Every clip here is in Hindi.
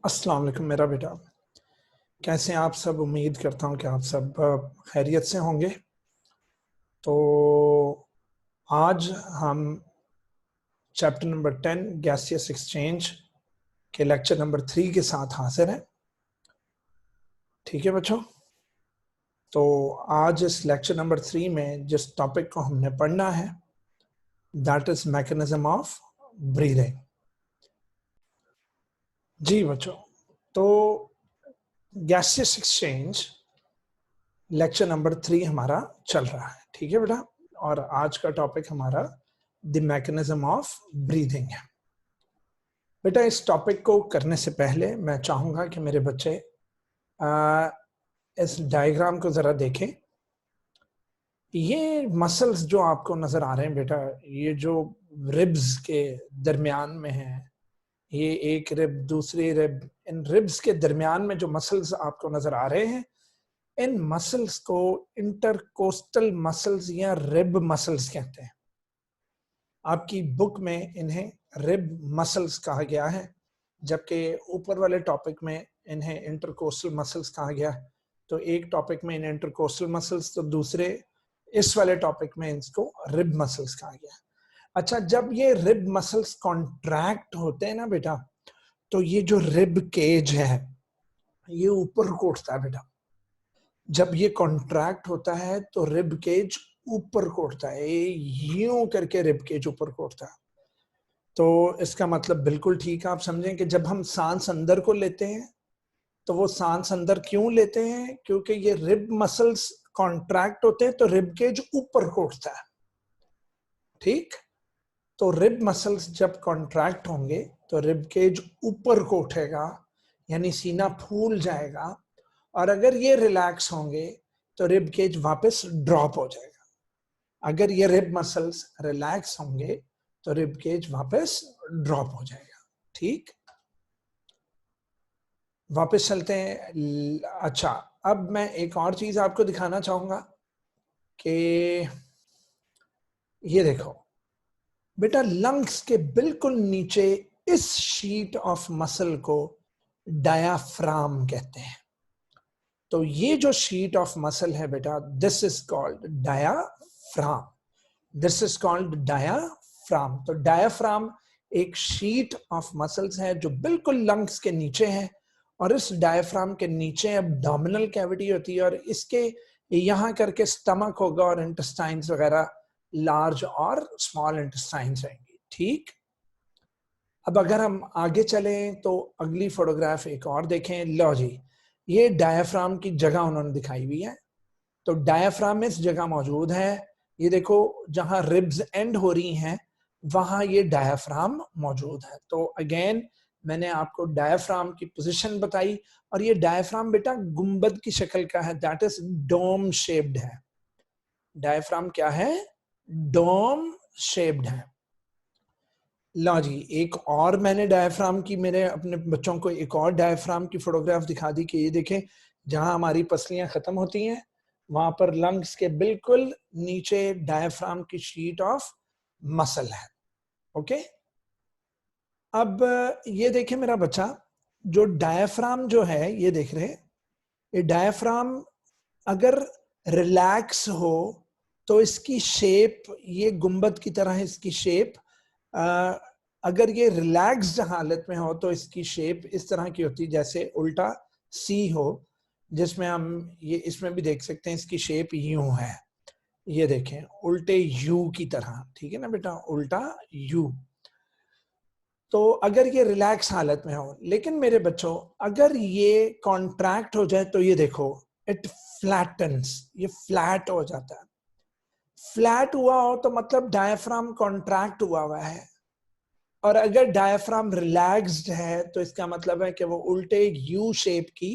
अस्सलाम वालेकुम मेरा बेटा। कैसे हैं आप सब? उम्मीद करता हूं कि आप सब खैरियत से होंगे। तो आज हम चैप्टर नंबर 10 गैसियस एक्सचेंज के लेक्चर नंबर 3 के साथ हाजिर हैं। ठीक है बच्चों, तो आज इस लेक्चर नंबर 3 में जिस टॉपिक को हमने पढ़ना है that is mechanism of breathing. जी बच्चों, तो गैसियस एक्सचेंज लेक्चर नंबर 3 हमारा चल रहा है। ठीक है बेटा, और आज का टॉपिक हमारा द मैकेनिज्म ऑफ ब्रीदिंग है। बेटा इस टॉपिक को करने से पहले मैं चाहूंगा कि मेरे बच्चे इस डायग्राम को जरा देखें। ये मसल्स जो आपको नजर आ रहे हैं बेटा, ये जो रिब्स के दरमियान में है, ये एक रिब दूसरी रिब, इन रिब्स के दरमियान में जो मसल्स आपको नजर आ रहे हैं, इन मसल्स को इंटरकोस्टल मसल्स या रिब मसल्स कहते हैं। आपकी बुक में इन्हें रिब मसल्स कहा गया है, जबकि ऊपर वाले टॉपिक में इन्हें इंटरकोस्टल मसल्स कहा गया है। तो एक टॉपिक में इन्हें इंटरकोस्टल मसल्स, तो दूसरे इस वाले टॉपिक में इसको रिब मसल्स कहा गया है। अच्छा, जब ये रिब मसल्स कॉन्ट्रैक्ट होते हैं ना बेटा, तो ये जो रिब केज है ये ऊपर को उठता है बेटा। जब ये कॉन्ट्रैक्ट होता है तो रिब केज ऊपर को उठता है, यूं करके रिब केज ऊपर को उठता है। तो इसका मतलब बिल्कुल ठीक है, आप समझें कि जब हम सांस अंदर को लेते हैं तो वो सांस अंदर क्यों लेते हैं? क्योंकि ये रिब मसल्स कॉन्ट्रैक्ट होते हैं तो रिब केज ऊपर को उठता है। ठीक, तो रिब मसल्स जब कॉन्ट्रैक्ट होंगे तो रिब केज ऊपर को उठेगा, यानी सीना फूल जाएगा। और अगर ये रिलैक्स होंगे तो रिब केज वापस ड्रॉप हो जाएगा। अगर ये रिब मसल्स रिलैक्स होंगे तो रिब केज वापस ड्रॉप हो जाएगा। ठीक, वापस चलते हैं। अच्छा, अब मैं एक और चीज आपको दिखाना चाहूंगा कि ये देखो बेटा, लंग्स के बिल्कुल नीचे इस शीट ऑफ मसल को डायाफ्राम कहते हैं। तो ये जो शीट ऑफ मसल है बेटा, this is called diaphragm. This is called diaphragm. तो डायाफ्राम एक शीट ऑफ मसल्स है जो बिल्कुल लंग्स के नीचे है, और इस डायाफ्राम के नीचे एब्डोमिनल कैविटी होती है, और इसके यहां करके स्टमक होगा और इंटेस्टाइन्स वगैरह, लार्ज और स्मॉल इंटेस्टाइन्स रहेंगे। ठीक, अब अगर हम आगे चलें तो अगली फोटोग्राफ एक और देखें। लो जी, ये डायाफ्राम की जगह उन्होंने दिखाई हुई है। तो डायाफ्राम इस जगह मौजूद है, ये देखो जहां रिब्स एंड हो रही हैं वहां ये डायाफ्राम मौजूद है। तो अगेन मैंने आपको डायाफ्राम की पोजीशन बताई, और ये डायाफ्राम बेटा गुंबद की शक्ल का है, दैट इज डोम शेप्ड है। डायाफ्राम क्या है? डोम शेप्ड है। लो जी, एक और मैंने डायफ्राम की, मेरे अपने बच्चों को एक और डायफ्राम की फोटोग्राफ दिखा दी कि ये देखें, जहां हमारी पसलियां खत्म होती हैं वहां पर लंग्स के बिल्कुल नीचे डायफ्राम की शीट ऑफ मसल है। ओके, अब ये देखें मेरा बच्चा, जो डायफ्राम जो है ये देख रहे हैं, ये डायफ्राम अगर रिलैक्स हो तो इसकी शेप ये गुंबद की तरह है, इसकी शेप। अगर ये रिलैक्स्ड हालत में हो तो इसकी शेप इस तरह की होती है जैसे उल्टा सी हो, जिसमें हम ये इसमें भी देख सकते हैं इसकी शेप यूं है। ये देखें उल्टे यू की तरह, ठीक है ना बेटा, उल्टा यू। तो अगर ये रिलैक्स हालत में हो, लेकिन मेरे बच्चों अगर ये कॉन्ट्रैक्ट हो जाए तो ये देखो इट फ्लैटन्स, ये फ्लैट हो जाता है। फ्लैट हुआ हो तो मतलब डायफ्राम कॉन्ट्रैक्ट हुआ है, और अगर डायफ्राम रिलैक्स्ड है तो इसका मतलब है कि वो उल्टे यू शेप की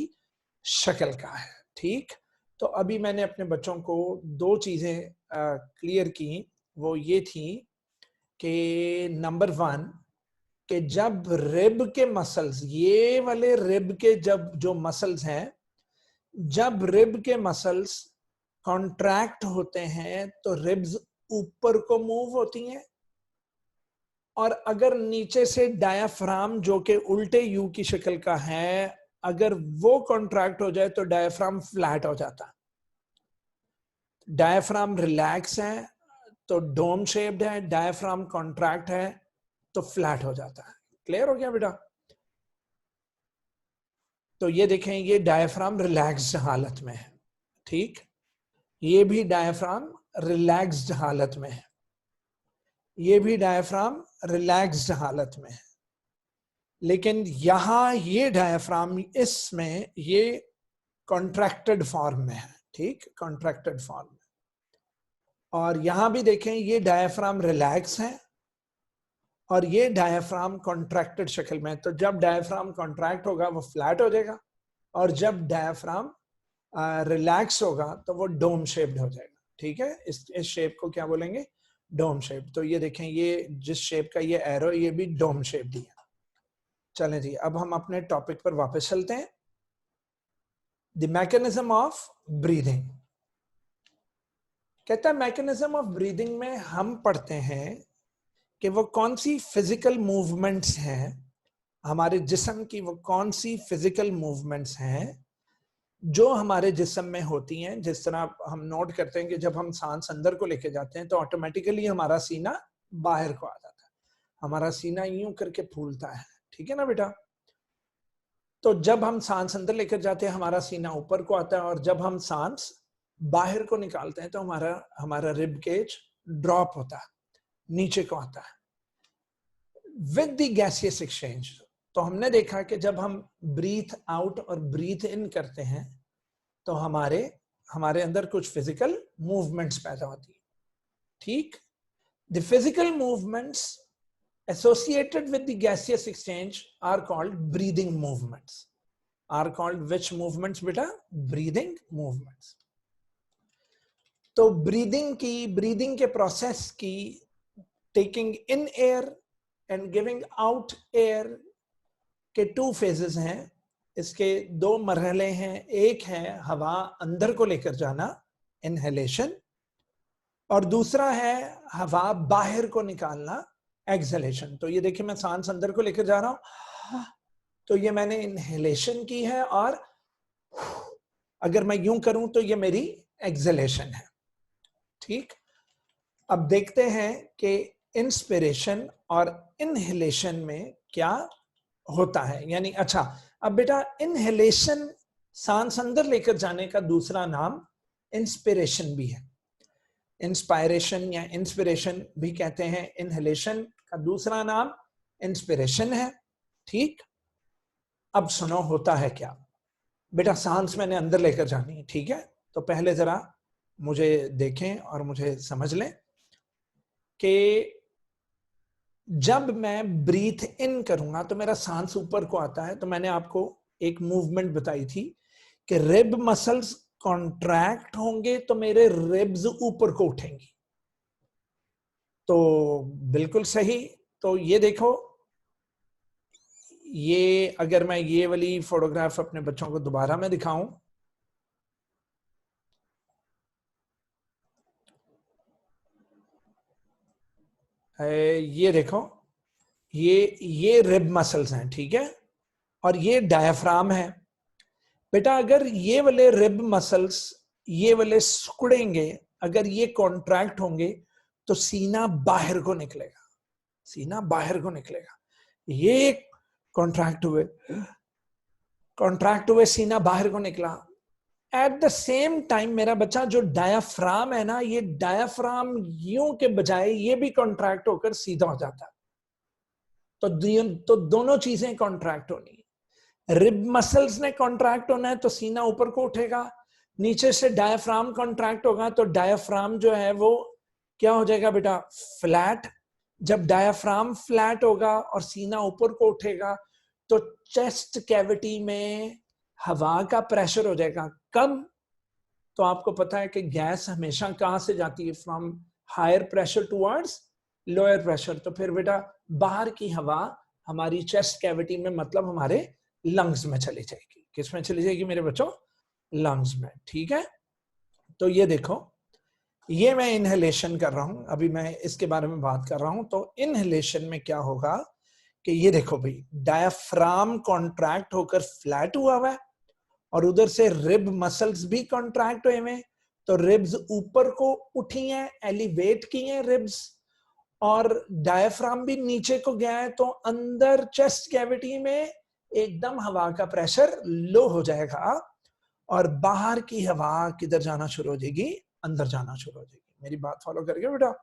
शक्ल का है। ठीक, तो अभी मैंने अपने बच्चों को दो चीजें क्लियर की, वो ये थी कि नंबर 1 कि जब रिब के मसल्स, ये वाले रिब के जब जो मसल्स हैं, जब रिब के मसल्स कॉन्ट्रैक्ट होते हैं तो रिब्स ऊपर को मूव होती हैं, और अगर नीचे से डायाफ्राम जो कि उल्टे यू की शक्ल का है, अगर वो कॉन्ट्रैक्ट हो जाए तो डायाफ्राम फ्लैट हो जाता। डायाफ्राम रिलैक्स है तो डोम शेप्ड है, डायाफ्राम कॉन्ट्रैक्ट है तो फ्लैट हो जाता है। क्लियर हो गया बेटा? तो ये देखें, ये डायाफ्राम रिलैक्स्ड हालत में है, ठीक। ये भी डायाफ्राम रिलैक्स्ड हालत में है, ये भी डायाफ्राम रिलैक्स्ड हालत में है। लेकिन यहां ये डायाफ्राम इसमें ये कॉन्ट्रैक्टेड फॉर्म में है, ठीक, कॉन्ट्रैक्टेड फॉर्म में। और यहां भी देखें, ये डायाफ्राम रिलैक्स है और ये डायाफ्राम कॉन्ट्रैक्टेड शक्ल में है। तो जब डायाफ्राम कॉन्ट्रैक्ट होगा वो फ्लैट हो जाएगा, और जब डायाफ्राम रिलैक्स होगा तो वो डोम शेप्ड हो जाएगा, ठीक है। इस शेप को क्या बोलेंगे? Dome shape. तो ये देखें, ये जिस शेप का ये एरो, ये भी डोम शेप दिया। चलें जी, अब हम अपने टॉपिक पर वापस चलते हैं। The mechanism of breathing. कहता है मैकेनिज्म ऑफ ब्रीदिंग में हम पढ़ते हैं कि वो कौन सी फिजिकल मूवमेंट्स हैं हमारे जिस्म की, वो कौन सी फिजिकल मूवमेंट्स हैं जो हमारे जिस्म में होती हैं। जिस तरह हम नोट करते हैं कि जब हम सांस अंदर को लेके जाते हैं तो ऑटोमेटिकली हमारा सीना बाहर को आ जाता है, हमारा सीना यूं करके फूलता है, ठीक है ना बेटा। तो जब हम सांस अंदर लेकर जाते हैं हमारा सीना ऊपर को आता है, और जब हम सांस बाहर को निकालते हैं तो हमारा रिब केज ड्रॉप होता है, नीचे को आता है विद द गैसियस एक्सचेंज। तो हमने देखा कि जब हम ब्रीथ आउट और ब्रीथ इन करते हैं तो हमारे अंदर कुछ फिजिकल मूवमेंट्स पैदा होती है, ठीक। The physical movements associated with the gaseous exchange are called breathing movements. Are called which movements beta? Breathing movements. तो ब्रीदिंग के प्रोसेस की taking in air and giving out air के 2 फेजेस हैं। इसके 2 मरहले हैं। एक है हवा अंदर को लेकर जाना, इनहेलेशन, और दूसरा है हवा बाहर को निकालना, एक्सहेलेशन। तो ये देखिए, मैं सांस अंदर को लेकर जा रहा हूं, तो ये मैंने इनहेलेशन की है, और अगर मैं यूं करूं तो ये मेरी एक्सहेलेशन है, ठीक। अब देखते हैं कि इंस्पिरेशन और इनहेलेशन में क्या होता है। यानी अच्छा, अब बेटा इनहेलेशन, सांस अंदर लेकर जाने का दूसरा नाम इंस्पिरेशन भी है। इंस्पायरेशन या इंस्पिरेशन भी कहते हैं। इनहेलेशन का दूसरा नाम इंस्पिरेशन है, ठीक। अब सुनो, होता है क्या बेटा। सांस मैंने अंदर लेकर जानी है, ठीक है। तो पहले जरा मुझे देखें और मुझे समझ लें कि जब मैं ब्रीथ इन करूंगा तो मेरा सांस ऊपर को आता है। तो मैंने आपको एक मूवमेंट बताई थी कि रिब मसल्स कॉन्ट्रैक्ट होंगे तो मेरे रिब्स ऊपर को उठेंगी। तो बिल्कुल सही। तो ये देखो, ये अगर मैं ये वाली फोटोग्राफ अपने बच्चों को दोबारा मैं दिखाऊं, ये देखो, ये रिब मसल्स हैं, ठीक है, और ये डायफ्राम है। बेटा अगर ये वाले रिब मसल्स, ये वाले सिकुड़ेंगे, अगर ये कॉन्ट्रैक्ट होंगे तो सीना बाहर को निकलेगा, सीना बाहर को निकलेगा। ये कॉन्ट्रैक्ट हुए सीना बाहर को निकला। एट द सेम टाइम मेरा बच्चा जो डायाफ्राम है ना, ये डायाफ्राम यूं के बजाय ये भी कॉन्ट्रैक्ट होकर सीधा हो जाता है। तो दोनों चीजें कॉन्ट्रैक्ट होनी है। रिब मसल्स ने कॉन्ट्रैक्ट होना है तो सीना ऊपर को उठेगा, नीचे से डायाफ्राम कॉन्ट्रैक्ट होगा तो डायाफ्राम जो है वो क्या हो जाएगा बेटा? फ्लैट। जब डायाफ्राम फ्लैट होगा और सीना ऊपर को उठेगा तो चेस्ट कैविटी में हवा का प्रेशर हो जाएगा कम। तो आपको पता है कि गैस हमेशा कहां से जाती है? From higher pressure towards lower pressure. तो फिर बेटा बाहर की हवा हमारी चेस्ट कैविटी में, मतलब हमारे लंग्स में चली जाएगी। किस में चली जाएगी मेरे बच्चों? लंग्स में, ठीक है। तो ये देखो, ये मैं इनहेलेशन कर रहा हूं, अभी मैं इसके बारे में बात कर रहा हूं। तो इनहेलेशन में क्या होगा कि ये देखो भाई, डायफ्राम कॉन्ट्रैक्ट होकर फ्लैट हुआ हुआ है और उधर से रिब मसल्स भी कॉन्ट्रैक्ट हुए हैं। तो रिब्स ऊपर को उठी हैं, एलिवेट की हैं रिब्स, और डायफ्राम भी नीचे को गया है। तो अंदर चेस्ट कैविटी में एकदम हवा का प्रेशर लो हो जाएगा और बाहर की हवा किधर जाना शुरू हो जाएगी, अंदर जाना शुरू हो जाएगी। मेरी बात फॉलो करके बेटा?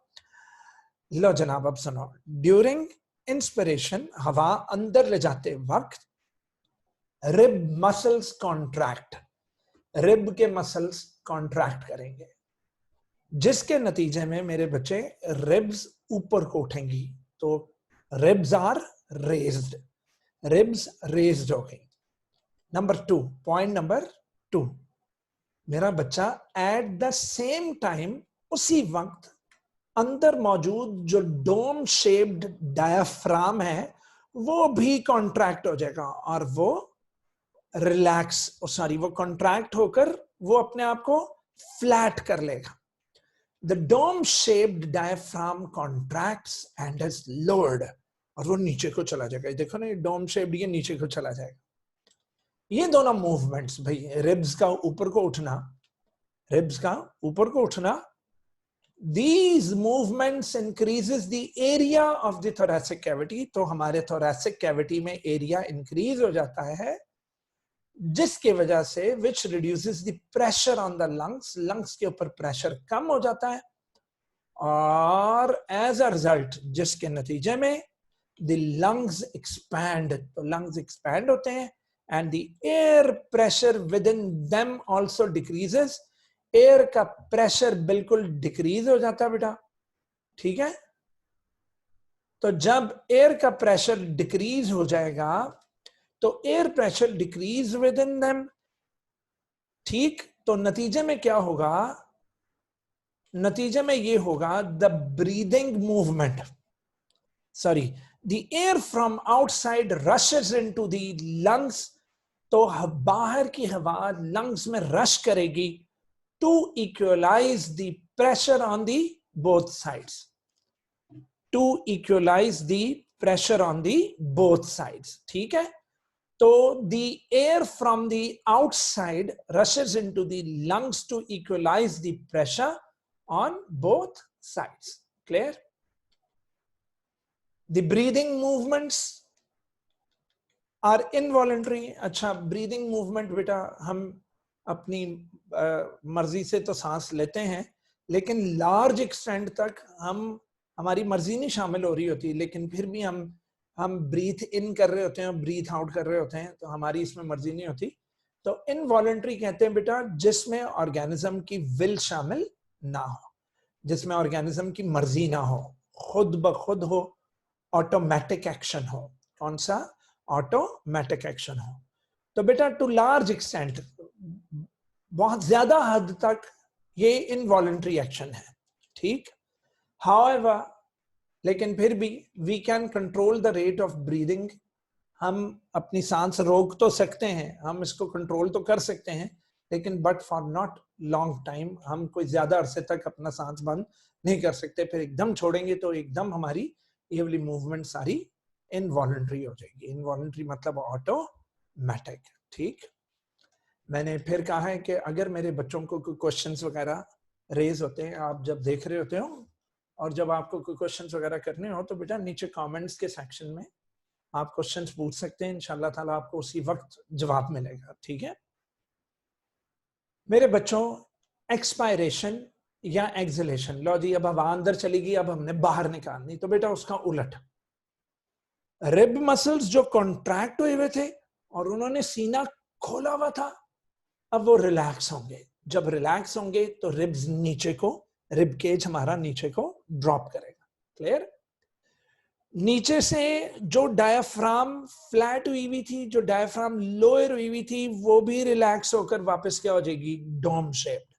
लो जनाब, अब सुनो। ड्यूरिंग इंस्पिरेशन हवा अंदर ले जाते वक्त रिब मसल्स कॉन्ट्रैक्ट, रिब के मसल्स कॉन्ट्रैक्ट करेंगे, जिसके नतीजे में मेरे बच्चे रिब्स ऊपर को उठेंगी। तो ribs are raised, ribs raised हो गई। नंबर 2, पॉइंट नंबर 2, मेरा बच्चा एट द सेम टाइम, उसी वक्त अंदर मौजूद जो डोम शेप्ड डायफ्राम है वो भी कॉन्ट्रैक्ट हो जाएगा और वो रिलैक्स, सॉरी, वो कॉन्ट्रैक्ट होकर वो अपने आप को फ्लैट कर लेगा। The dome shaped diaphragm contracts and is lowered, और वो नीचे को चला जाएगा। देखो ना, ये डोम शेप्ड, ये नीचे को चला जाएगा। ये दोनों मूवमेंट्स भाई, रिब्स का ऊपर को उठना, रिब्स का ऊपर को उठना, these movements increases the area of the thoracic cavity। तो हमारे thoracic cavity में एरिया इंक्रीज हो जाता है, जिसके वजह से which reduces the pressure on the lungs, lungs के ऊपर प्रेशर कम हो जाता है, और as a result, जिसके नतीजे में the lungs expand, तो lungs expand होते हैं, and the air pressure within them also decreases, air का प्रेशर बिल्कुल डिक्रीज हो जाता है बेटा, ठीक है। तो जब एयर का प्रेशर डिक्रीज हो जाएगा तो air pressure decrease with in them, ठीक। तो नतीजे में क्या होगा, नतीजे में ये होगा the breathing movement, sorry, the air from outside rashes into the lungs. तो बाहर की हवा लंग्स में रश करेगी to equalize the pressure on the both sides, to equalize the pressure on the both sides, ठीक है। तो the air from the outside rushes into the lungs to equalize the pressure on both sides, clear? The breathing movements are involuntary। अच्छा, breathing movement बेटा, हम अपनी मर्जी से तो सांस लेते हैं, लेकिन लार्ज एक्सटेंट तक हमारी मर्जी नहीं शामिल हो रही होती, लेकिन फिर भी हम ब्रीथ इन कर रहे होते हैं, ब्रीथ आउट कर रहे होते हैं, तो हमारी इसमें मर्जी नहीं होती। तो इनवॉलंटरी कहते हैं बेटा जिसमें ऑर्गेनिज्म की विल शामिल ना हो, जिसमें ऑर्गेनिज्म की मर्जी ना हो, खुद ब खुद हो, ऑटोमेटिक एक्शन हो। कौन सा? ऑटोमेटिक एक्शन हो। तो बेटा टू लार्ज एक्सटेंट, बहुत ज्यादा हद तक ये इनवॉलंटरी एक्शन है, ठीक। हाउएवर, लेकिन फिर भी we can control the rate of breathing, हम अपनी सांस रोक तो सकते हैं, हम इसको कंट्रोल तो कर सकते हैं, लेकिन but for not long time, हम कोई ज्यादा अरसे तक अपना सांस बंद नहीं कर सकते। फिर एकदम छोड़ेंगे तो एकदम हमारी ये वाली मूवमेंट सारी इनवॉलंटरी हो जाएगी। इनवॉलंटरी मतलब ऑटोमेटिक, ठीक। मैंने फिर कहा है कि अगर मेरे बच्चों को कोई क्वेश्चंस वगैरह रेज होते हैं, आप जब देख रहे होते हो और जब आपको कोई क्वेश्चंस वगैरह करने हो, तो बेटा नीचे कमेंट्स के सेक्शन में आप क्वेश्चंस पूछ सकते हैं, इंशाल्लाह ताला आपको उसी वक्त जवाब मिलेगा, ठीक है। मेरे बच्चों, एक्सपायरेशन या एक्सलेशन, लो जी, अब हवा अंदर चली गई, अब हमने बाहर निकालनी, तो बेटा उसका उलट, रिब मसल्स जो कॉन्ट्रैक्ट हुए हुए थे और उन्होंने सीना खोला हुआ था, अब वो रिलैक्स होंगे। जब रिलैक्स होंगे तो रिब्स नीचे को, रिब केज हमारा नीचे को ड्रॉप करेगा, क्लियर। नीचे से जो डायफ्राम फ्लैट हुई हुई थी, जो डायफ्राम लोअर हुई हुई थी, वो भी रिलैक्स होकर वापस क्या हो जाएगी, डोम शेप्ड।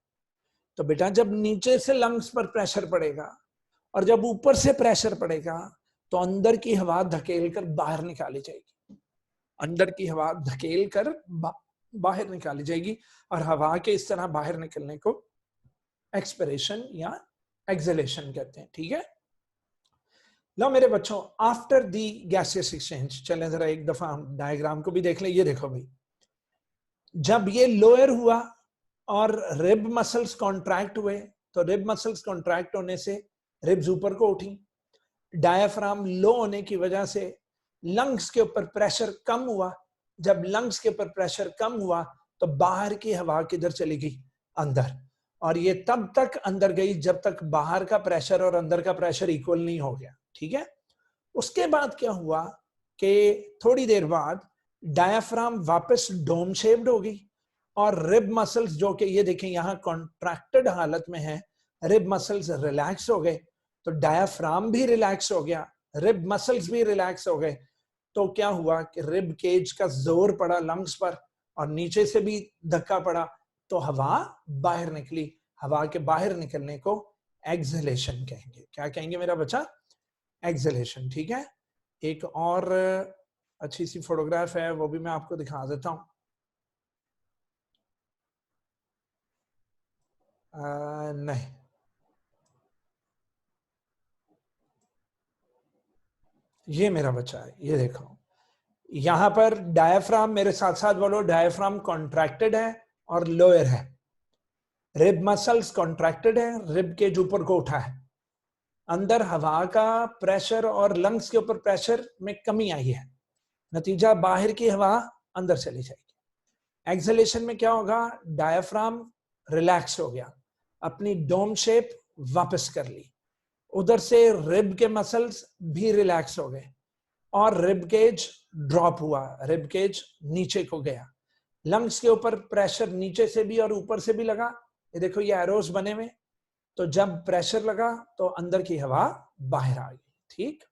तो बेटा जब नीचे से लंग्स पर प्रेशर पड़ेगा और जब ऊपर से प्रेशर पड़ेगा, तो अंदर की हवा धकेल कर बाहर निकाली जाएगी, अंदर की हवा धकेल कर बाहर निकाली जाएगी, और हवा के इस तरह बाहर निकलने को एक्सपिरेशन या एक्सहेलेशन कहते हैं, ठीक है। लो मेरे बच्चों, आफ्टर दी गैसियस एक्सचेंज, चलें जरा एक दफा हम डायग्राम को भी देख लें। ये देखो भाई, जब ये लोअर हुआ और रिब मसल्स कॉन्ट्रैक्ट हुए, तो रिब मसल्स कॉन्ट्रैक्ट होने से रिब्स ऊपर को उठी। डायफ्राम लो होने की वजह से लंग्स के ऊपर प्रेशर कम हुआ। जब लंग्स के ऊपर प्रेशर कम हुआ तो बाहर की हवा किधर चली गई? अंदर। और ये तब तक अंदर गई जब तक बाहर का प्रेशर और अंदर का प्रेशर इक्वल नहीं हो गया, ठीक है। उसके बाद क्या हुआ कि थोड़ी देर बाद डायफ्राम वापस डोम शेप्ड हो गई और रिब मसल्स, जो कि ये देखें यहां कॉन्ट्रैक्टेड हालत में है, रिब मसल्स रिलैक्स हो गए। तो डायफ्राम भी रिलैक्स हो गया, रिब मसल्स भी रिलैक्स हो गए। तो क्या हुआ कि रिब केज का जोर पड़ा लंग्स पर और नीचे से भी धक्का पड़ा, तो हवा बाहर निकली। हवा के बाहर निकलने को एक्सहेलेशन कहेंगे। क्या कहेंगे मेरा बच्चा? एक्सहेलेशन, ठीक है। एक और अच्छी सी फोटोग्राफ है, वो भी मैं आपको दिखा देता हूं। नहीं, ये मेरा बच्चा है, ये देखो। यहां पर डायफ्राम, मेरे साथ साथ बोलो, डायफ्राम कॉन्ट्रैक्टेड है और लोअर है। रिब मसल्स कॉन्ट्रैक्टेड है, रिब केज ऊपर को उठा है। अंदर हवा का प्रेशर और लंग्स के ऊपर प्रेशर में कमी आई है, नतीजा बाहर की हवा अंदर चली जाएगी। एक्सहेलेशन में क्या होगा? डायफ्राम रिलैक्स हो गया, अपनी डोम शेप वापस कर ली, उधर से रिब के मसल्स भी रिलैक्स हो गए और रिब केज ड्रॉप हुआ, रिब केज नीचे को गया। लंग्स के ऊपर प्रेशर नीचे से भी और ऊपर से भी लगा। ये देखो ये एरोस बने हुए। तो जब प्रेशर लगा तो अंदर की हवा बाहर आ गई, ठीक।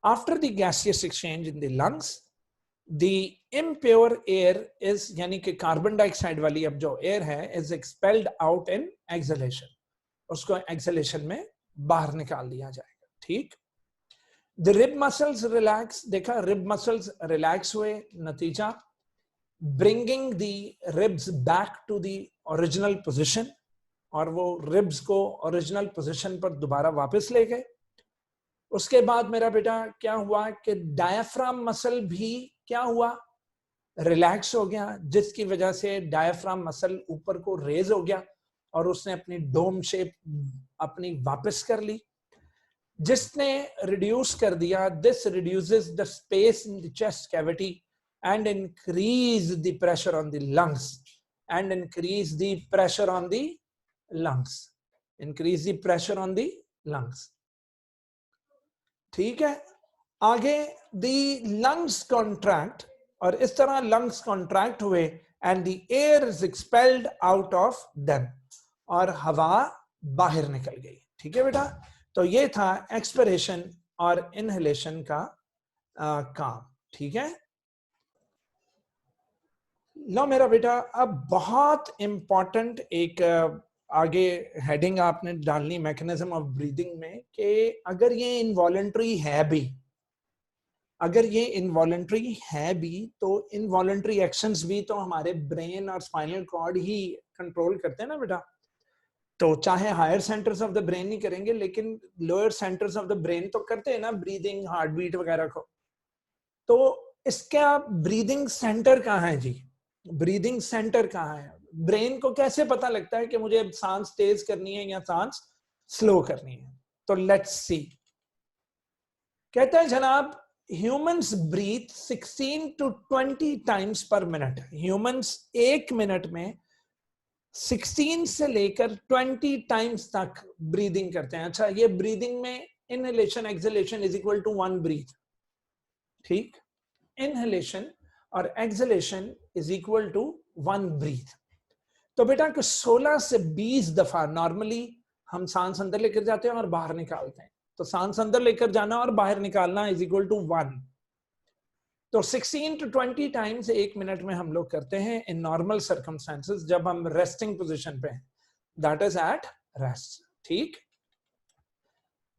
After the gaseous exchange in the lungs, the impure air is, यानी कि कार्बन डाइऑक्साइड वाली अब जो एयर है, is expelled out in exhalation. उसको एक्सहेलेशन में बाहर निकाल दिया जाएगा, ठीक। द रिब मसल्स रिलैक्स, देखा रिब मसल्स रिलैक्स हुए, नतीजा bringing the ribs back to the original position, और वो रिब्स को ओरिजिनल पोजीशन पर दोबारा वापस ले गए। उसके बाद मेरा बेटा क्या हुआ कि डायफ्राम मसल भी क्या हुआ? रिलैक्स हो गया, जिसकी वजह से डायफ्राम मसल ऊपर को रेज हो गया और उसने अपनी डोम शेप अपनी वापस कर ली, जिसने रिड्यूस कर दिया। This reduces the space in the chest cavity and increase the pressure on the lungs and increase the pressure on the lungs, increase the pressure on the lungs, ठीक है। आगे the lungs contract, और इस तरह lungs contract हुए and the air is expelled out of them, और हवा बाहर निकल गई, ठीक है बेटा। तो ये था एक्सपिरेशन और इनहेलेशन का काम, ठीक है। लो मेरा बेटा, अब बहुत इंपॉर्टेंट एक आगे हेडिंग आपने डालनी मैकेनिज्म ऑफ ब्रीदिंग में, कि अगर ये इनवॉलंटरी है भी, अगर ये इनवॉलंटरी है भी, तो इनवॉलंटरी एक्शंस भी तो हमारे ब्रेन और स्पाइनल कॉर्ड ही कंट्रोल करते हैं ना बेटा। तो चाहे higher centres of the brain नहीं करेंगे, लेकिन lower centres of the brain तो करते हैं ना, ब्रीदिंग, हार्ट बीट वगैरह को। तो इसका ब्रीदिंग सेंटर कहाँ है जी? ब्रीदिंग सेंटर कहाँ है? ब्रेन को कैसे पता लगता है कि मुझे सांस तेज करनी है या सांस स्लो करनी है? तो लेट्स सी। कहता है जनाब, humans breathe 16 to 20 times per minute. Humans एक मिनट में 16 से लेकर 20 टाइम्स तक ब्रीदिंग करते हैं। अच्छा, ये ब्रीदिंग में inhalation exhalation is equal to 1 breath, ठीक। इनहेलेशन और exhalation is equal to 1 breath. तो बेटा 16 से 20 दफा नॉर्मली हम सांस अंदर लेकर जाते हैं और बाहर निकालते हैं। तो सांस अंदर लेकर जाना और बाहर निकालना इज इक्वल टू 1। तो 16 to 20 टाइम्स एक मिनट में हम लोग करते हैं इन नॉर्मल सर्कमस्टेंसेस, जब हम रेस्टिंग पोजीशन पे हैं, दैट इज एट रेस्ट, ठीक।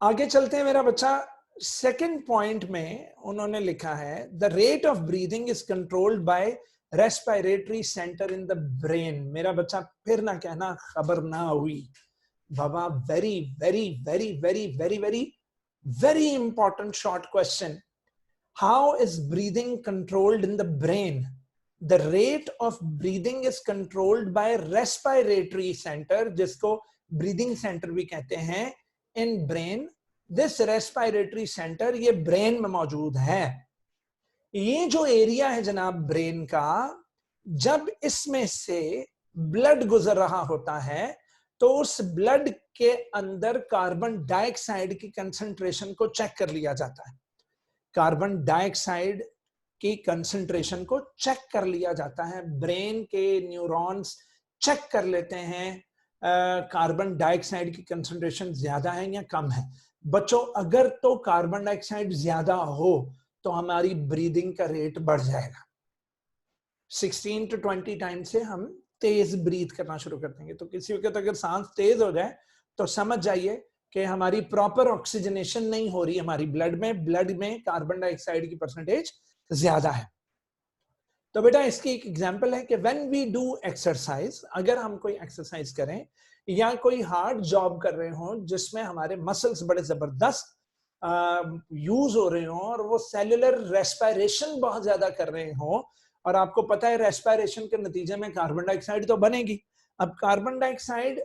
आगे चलते हैं मेरा बच्चा। सेकंड पॉइंट में उन्होंने लिखा है the rate of breathing is controlled by respiratory centre in the brain. मेरा बच्चा फिर ना कहना खबर ना हुई बाबा, very very very very very very very important short question. How is breathing controlled in the brain? The rate of breathing is controlled by respiratory center, जिसको breathing center भी कहते हैं, in brain. This respiratory center ये brain में मौजूद है। ये जो एरिया है जनाब ब्रेन का, जब इसमें से ब्लड गुजर रहा होता है तो उस ब्लड के अंदर कार्बन डाइऑक्साइड की कंसंट्रेशन को चेक कर लिया जाता है। कार्बन डाइऑक्साइड की कंसंट्रेशन को चेक कर लिया जाता है। ब्रेन के न्यूरॉन्स चेक कर लेते हैं कार्बन डाइऑक्साइड की कंसंट्रेशन ज्यादा है या कम है। बच्चों, अगर तो कार्बन डाइऑक्साइड ज्यादा हो तो हमारी ब्रीदिंग का रेट बढ़ जाएगा। 16 to 20 टाइम से हम तेज ब्रीथ करना शुरू कर देंगे। तो किसी वक्त अगर सांस तेज हो जाए तो समझ जाइए कि हमारी प्रॉपर ऑक्सीजनेशन नहीं हो रही हमारी ब्लड में कार्बन डाइऑक्साइड की परसेंटेज ज्यादा है। तो बेटा इसकी एक एग्जांपल है कि व्हेन वी डू एक्सरसाइज, अगर हम कोई एक्सरसाइज करें या कोई हार्ड जॉब कर रहे हो जिसमें हमारे मसल्स बड़े जबरदस्त यूज हो रहे हो और वो सेलुलर रेस्पिरेशन बहुत ज्यादा कर रहे हो, और आपको पता है रेस्पिरेशन के नतीजे में कार्बन डाइऑक्साइड तो बनेगी। अब कार्बन डाइऑक्साइड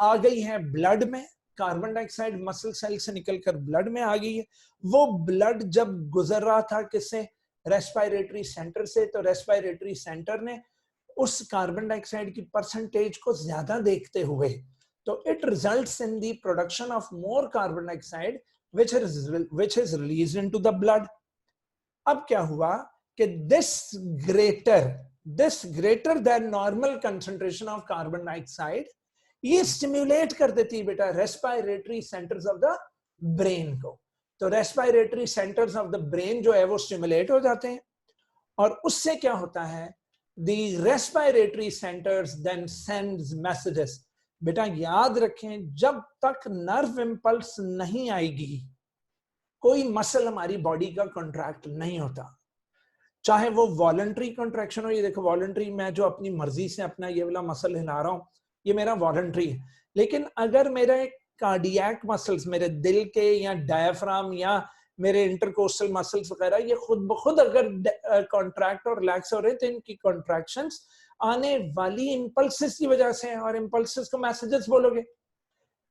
आ गई है ब्लड में, कार्बन डाइऑक्साइड मसल सेल से निकलकर ब्लड में आ गई है। वो ब्लड जब गुजर रहा था किससे? रेस्पिरेटरी सेंटर से, तो रेस्पिरेटरी सेंटर ने उस कार्बन डाइऑक्साइड की परसेंटेज को ज्यादा देखते हुए तो it results in the production of more carbon dioxide which is released into the blood. अब क्या हुआ कि this greater than normal concentration of carbon dioxide ये स्टिम्युलेट कर देती है बेटा respiratory centres of the brain को। तो respiratory centres of the brain जो है वो स्टिम्युलेट हो जाते हैं, और उससे क्या होता है? The respiratory centres then sends messages. बेटा याद रखें, जब तक नर्व इंपल्स नहीं आएगी कोई मसल हमारी बॉडी का कॉन्ट्रैक्ट नहीं होता, चाहे वो वॉलंटरी कॉन्ट्रैक्शन हो। ये देखो वॉलंटरी, मैं जो अपनी मर्जी से अपना ये वाला मसल हिला रहा हूं ये मेरा वॉलंटरी है। लेकिन अगर मेरे कार्डियक मसल्स, मेरे दिल के या डायफ्राम या मेरे इंटरकोस्टल मसल्स वगैरह ये खुद ब खुद अगर कॉन्ट्रैक्ट और रिलैक्स हो रहे हैं तो इनकी कॉन्ट्रैक्शंस आने वाली इंपल्सेस की वजह से हैं, और इंपल्सेस को मैसेजेस बोलोगे।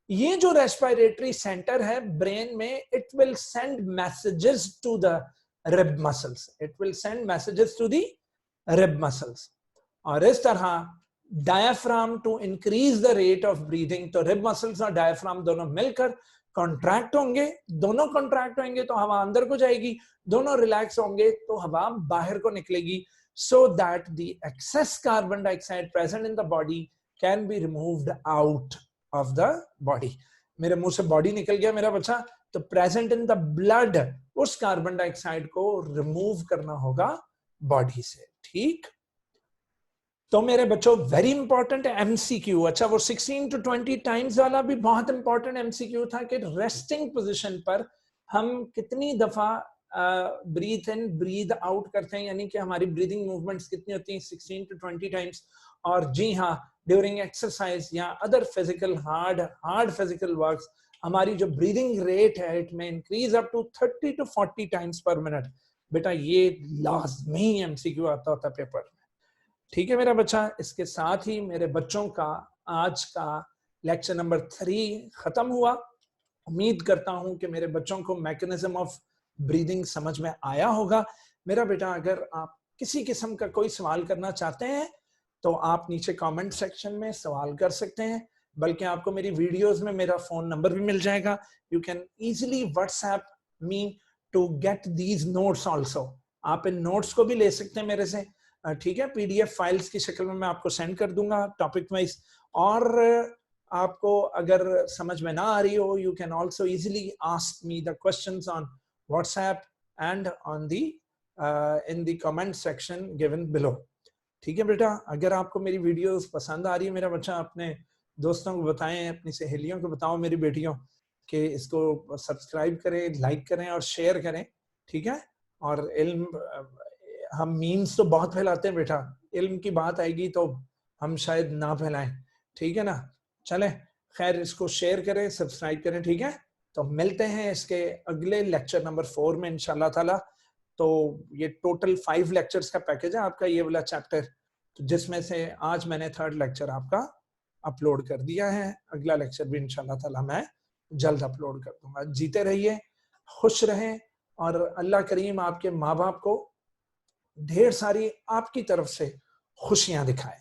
ये जो रेस्पिरेटरी सेंटर है ब्रेन में, it will send messages to the rib muscles, it will send messages to the rib muscles. और इस तरह diaphragm to increase the rate of breathing, तो रिब मसल्स और डायफ्राम दोनों मिलकर कॉन्ट्रैक्ट होंगे, दोनों कॉन्ट्रैक्ट होंगे तो हवा अंदर को जाएगी, दोनों रिलैक्स होंगे तो हवा बाहर को निकलेगी, so that the excess carbon dioxide present in the body can be removed out of the body। मेरे मुंह से बॉडी निकल गया मेरा बच्चा, तो प्रेजेंट इन द ब्लड उस कार्बन डाइऑक्साइड को रिमूव करना होगा बॉडी से। ठीक, तो मेरे बच्चों वेरी इंपॉर्टेंट है एमसीक्यू। अच्छा, वो 16 to 20 टाइम्स वाला भी बहुत इंपॉर्टेंट एमसीक्यू था कि रेस्टिंग पोजीशन पर हम कितनी दफा ब्रीथ इन ब्रीथ आउट करते हैं, यानी कि हमारी ब्रीदिंग मूवमेंट्स कितनी होती हैं? 16 to 20 टाइम्स। और जी हाँ, ड्यूरिंग एक्सरसाइज या other physical hard physical works हमारी जो ब्रीदिंग रेट है इट में increase up to 30 to 40 times per minute. बेटा ये लाजमी एमसीक्यू आता होता पेपर में। ठीक है मेरा बच्चा, इसके साथ ही मेरे बच्चों का आज का लेक्चर नंबर 3 खत्म हुआ। उम्मीद करता हूं कि मेरे बच्चों को मैकेनिज्म ऑफ ब्रीदिंग समझ में आया होगा। मेरा बेटा, अगर आप किसी किस्म का कोई सवाल करना चाहते हैं तो आप नीचे कमेंट सेक्शन में सवाल कर सकते हैं, बल्कि आपको मेरी वीडियोस में मेरा फोन नंबर भी मिल जाएगा। You can easily WhatsApp me to get these notes also. आप इन नोट्स को भी ले सकते हैं मेरे से, ठीक है, पीडीएफ फाइल्स की शक्ल में मैं आपको सेंड कर दूंगा टॉपिक वाइज। और आपको अगर समझ में ना आ रही हो, you can also easily ask me the questions on WhatsApp and on the in the comment section given below. ठीक है बेटा, अगर आपको मेरी वीडियोस पसंद आ रही है मेरा बच्चा, अपने दोस्तों को बताएं, अपनी सहेलियों को बताओ, मेरी बेटियों कि इसको सब्सक्राइब करें, लाइक करें और शेयर करें। ठीक है, और इल्म हम मीम्स तो बहुत फैलाते हैं बेटा, इल्म की बात आएगी तो हम शायद ना फैलाएं, ठीक है ना। चले खैर, इसको शेयर करें, सब्सक्राइब करें, ठीक है। तो मिलते हैं इसके अगले लेक्चर नंबर 4 में इंशाल्लाह ताला। तो ये टोटल 5 लेक्चर्स का पैकेज है आपका, ये वाला चैप्टर, तो जिसमें से आज मैंने 3rd लेक्चर आपका अपलोड कर दिया है। अगला लेक्चर भी इंशाल्लाह ताला मैं जल्द अपलोड कर दूंगा। जीते रहिए, खुश रहें, और अल्लाह करीम आपके माँ बाप को ढेर सारी आपकी तरफ से खुशियां दिखाए।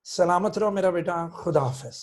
सलामत रहो मेरा बेटा, खुदा हाफिज।